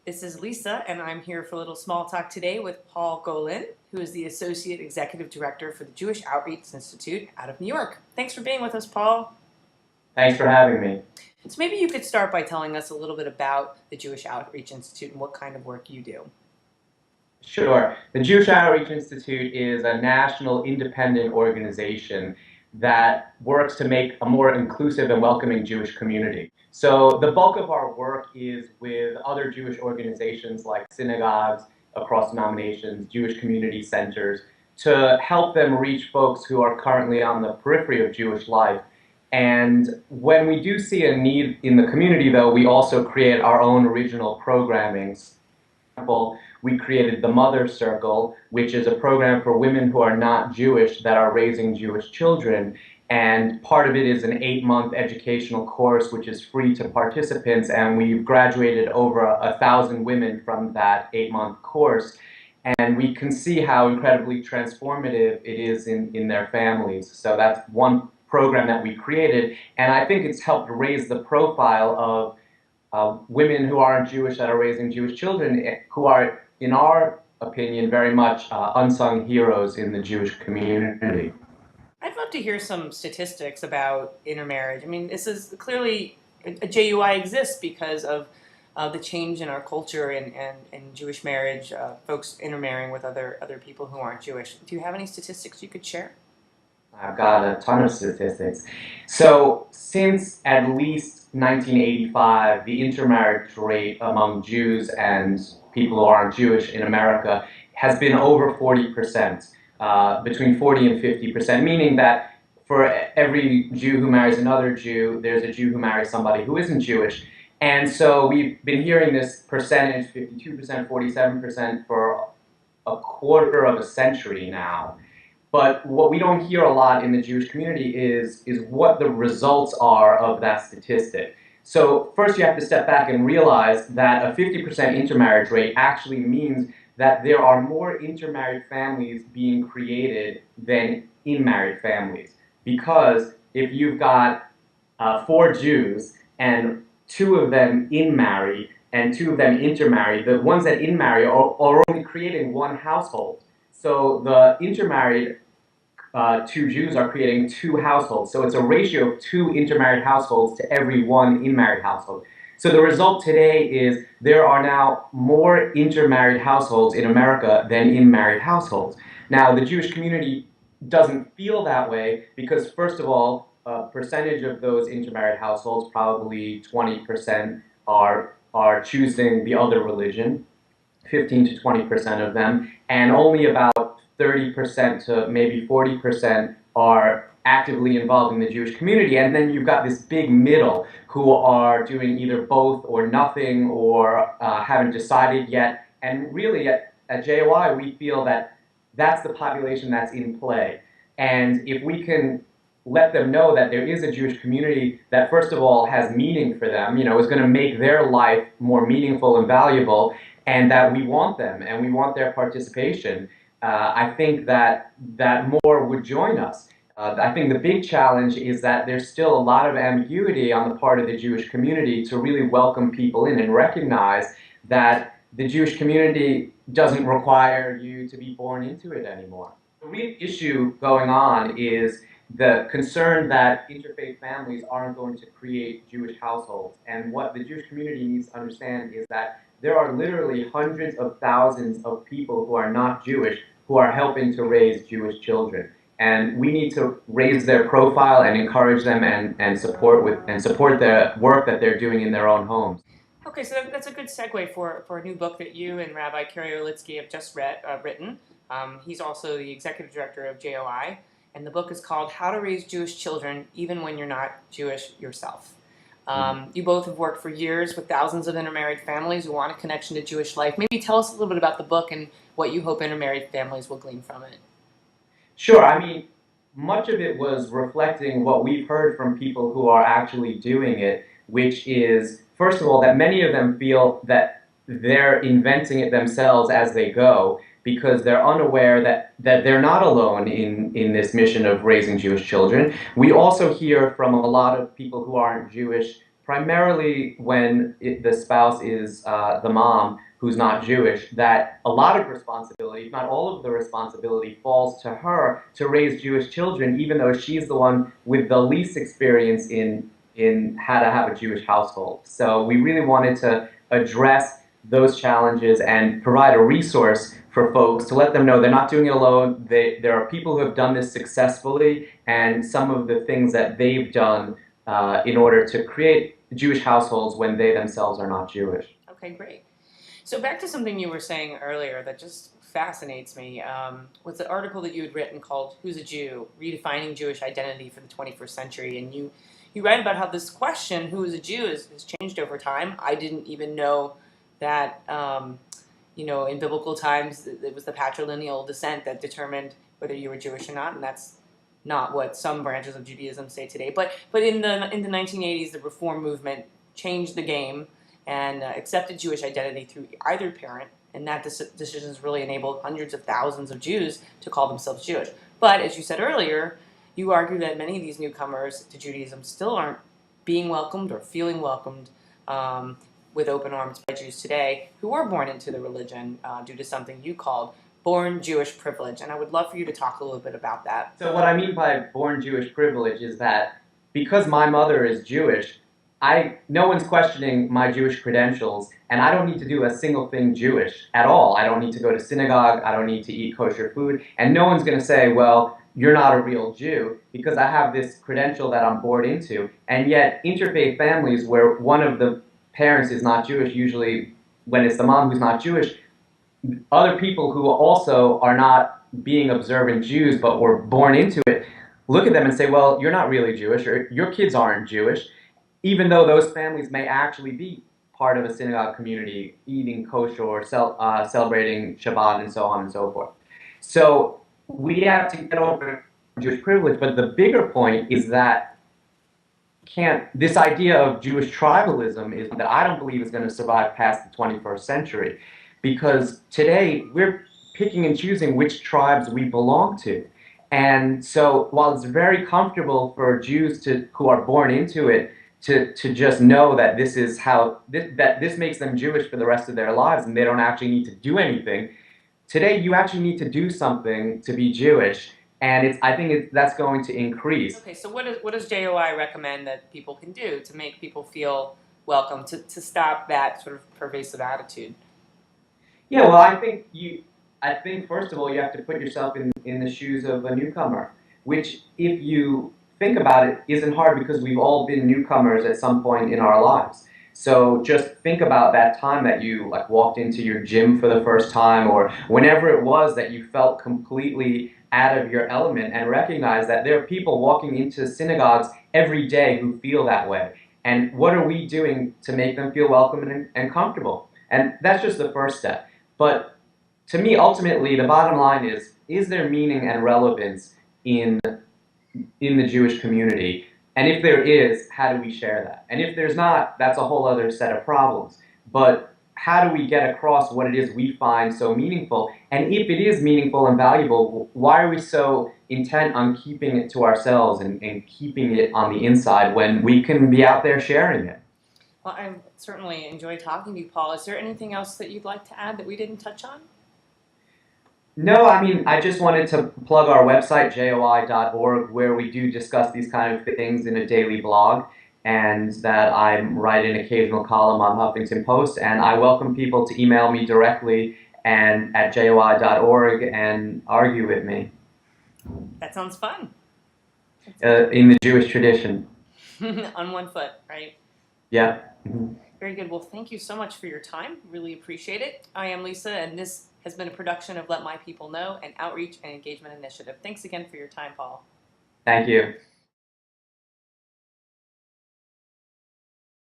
This is Lisa, and I'm here for a little small talk today with Paul Golin, who is the Associate Executive Director for the Jewish Outreach Institute out of New York. Thanks for being with us, Paul. Thanks for having me. So maybe you could start by telling us a little bit about the Jewish Outreach Institute and what kind of work you do. Sure. The Jewish Outreach Institute is a national independent organization that works to make a more inclusive and welcoming Jewish community. So the bulk of our work is with other Jewish organizations like synagogues across denominations, Jewish community centers, to help them reach folks who are currently on the periphery of Jewish life. And when we do see a need in the community, though, we also create our own original programming. For example, we created the Mother Circle, which is a program for women who are not Jewish that are raising Jewish children. And part of it is an 8-month educational course, which is free to participants. And we've graduated over 1,000 women from that 8-month course. And we can see how incredibly transformative it is in their families. So that's one program that we created. And I think it's helped raise the profile of women who aren't Jewish that are raising Jewish children, who are, in our opinion, very much unsung heroes in the Jewish community. I'd love to hear some statistics about intermarriage. I mean, this is clearly a JUI exists because of the change in our culture and Jewish marriage, folks intermarrying with other people who aren't Jewish. Do you have any statistics you could share? I've got a ton of statistics. So since at least 1985, the intermarriage rate among Jews and people who aren't Jewish in America has been over 40%, between 40 and 50%, meaning that for every Jew who marries another Jew, there's a Jew who marries somebody who isn't Jewish. And so we've been hearing this percentage, 52%, 47%, for a quarter of a century now. But what we don't hear a lot in the Jewish community is what the results are of that statistic. So first you have to step back and realize that a 50% intermarriage rate actually means that there are more intermarried families being created than in-married families. Because if you've got 4 Jews and 2 of them in-marry and 2 of them intermarry, the ones that in-marry are only creating 1 household. So the intermarried 2 Jews are creating 2 households. So it's a ratio of 2 intermarried households to every 1 in-married household. So the result today is there are now more intermarried households in America than in-married households. Now, the Jewish community doesn't feel that way because, first of all, a percentage of those intermarried households, probably 20%, are choosing the other religion, 15 to 20% of them, and only about 30% to maybe 40% are actively involved in the Jewish community. And then you've got this big middle who are doing either both or nothing or haven't decided yet. And really at JOI, we feel that that's the population that's in play. And if we can let them know that there is a Jewish community that, first of all, has meaning for them, is going to make their life more meaningful and valuable, and that we want them and we want their participation, I think that more would join us. I think the big challenge is that there's still a lot of ambiguity on the part of the Jewish community to really welcome people in and recognize that the Jewish community doesn't require you to be born into it anymore. The real issue going on is the concern that interfaith families aren't going to create Jewish households. And what the Jewish community needs to understand is that there are literally hundreds of thousands of people who are not Jewish who are helping to raise Jewish children. And we need to raise their profile and encourage them and support the work that they're doing in their own homes. Okay, so that's a good segue for a new book that you and Rabbi Kerry Olitzky have just written. He's also the executive director of JOI, and the book is called How to Raise Jewish Children Even When You're Not Jewish Yourself. You both have worked for years with thousands of intermarried families who want a connection to Jewish life. Maybe tell us a little bit about the book and what you hope intermarried families will glean from it. Sure. I mean, much of it was reflecting what we've heard from people who are actually doing it, which is, first of all, that many of them feel that they're inventing it themselves as they go because they're unaware that they're not alone in this mission of raising Jewish children. We also hear from a lot of people who aren't Jewish primarily when the spouse is the mom who's not Jewish, that a lot of responsibility, if not all of the responsibility, falls to her to raise Jewish children, even though she's the one with the least experience in how to have a Jewish household. So we really wanted to address those challenges and provide a resource for folks to let them know they're not doing it alone. There are people who have done this successfully, and some of the things that they've done in order to create Jewish households when they themselves are not Jewish. Okay, great. So back to something you were saying earlier that just fascinates me was the article that you had written called "Who's a Jew? Redefining Jewish Identity for the 21st Century," and you write about how this question, "Who is a Jew?" has changed over time. I didn't even know that in biblical times it was the patrilineal descent that determined whether you were Jewish or not, and that's not what some branches of Judaism say today. But in the 1980s, the Reform movement changed the game and accepted Jewish identity through either parent, and that decision has really enabled hundreds of thousands of Jews to call themselves Jewish. But as you said earlier, you argue that many of these newcomers to Judaism still aren't being welcomed or feeling welcomed with open arms by Jews today who were born into the religion due to something you called born Jewish privilege. And I would love for you to talk a little bit about that. So what I mean by born Jewish privilege is that because my mother is Jewish, no one's questioning my Jewish credentials, and I don't need to do a single thing Jewish at all. I don't need to go to synagogue, I don't need to eat kosher food, and no one's going to say, well, you're not a real Jew, because I have this credential that I'm born into. And yet, interfaith families where one of the parents is not Jewish, usually when it's the mom who's not Jewish, other people who also are not being observant Jews but were born into it, look at them and say, well, you're not really Jewish, or your kids aren't Jewish, even though those families may actually be part of a synagogue community, eating kosher or celebrating Shabbat and so on and so forth. So we have to get over Jewish privilege, but the bigger point is that this idea of Jewish tribalism is that I don't believe is going to survive past the 21st century, because today we're picking and choosing which tribes we belong to. And so while it's very comfortable for Jews who are born into it to just know that this is that this makes them Jewish for the rest of their lives and they don't actually need to do anything, today you actually need to do something to be Jewish. And I think that's going to increase. Okay, so what does JOI recommend that people can do to make people feel welcome, to stop that sort of pervasive attitude? Yeah, well, I think first of all you have to put yourself in the shoes of a newcomer, which, if you think about it, isn't hard because we've all been newcomers at some point in our lives. So just think about that time that you walked into your gym for the first time, or whenever it was that you felt completely out of your element, and recognize that there are people walking into synagogues every day who feel that way. And what are we doing to make them feel welcome and comfortable? And that's just the first step. But to me, ultimately, the bottom line is there meaning and relevance in the Jewish community? And if there is, how do we share that? And if there's not, that's a whole other set of problems. But how do we get across what it is we find so meaningful? And if it is meaningful and valuable, why are we so intent on keeping it to ourselves and keeping it on the inside when we can be out there sharing it? Well, I certainly enjoyed talking to you, Paul. Is there anything else that you'd like to add that we didn't touch on? No, I mean, I just wanted to plug our website, joi.org, where we do discuss these kind of things in a daily blog, and that I write an occasional column on Huffington Post, and I welcome people to email me directly and at joi.org and argue with me. That sounds fun. In the Jewish tradition. On one foot, right? Yeah. Mm-hmm. Very good. Well, thank you so much for your time. Really appreciate it. I am Lisa, and this has been a production of Let My People Know, an outreach and engagement initiative. Thanks again for your time, Paul. Thank you.